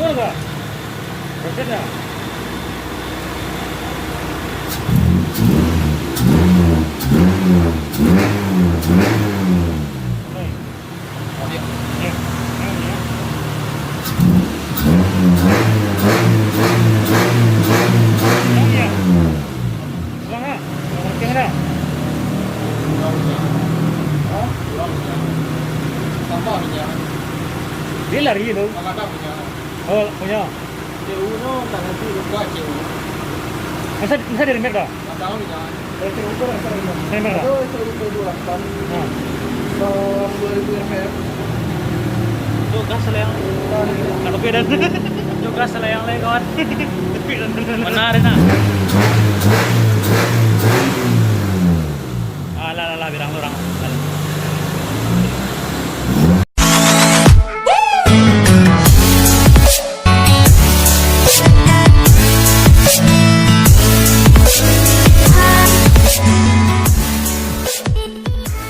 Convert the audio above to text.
Gimana kak? Prosesnya? Dia lari itu. Oh, punya. Masa dari mereka? Dari mereka? Juga selayang. Kalau beda. Juga selayang lagi kawan. Menarik nak. Alah, birang orang.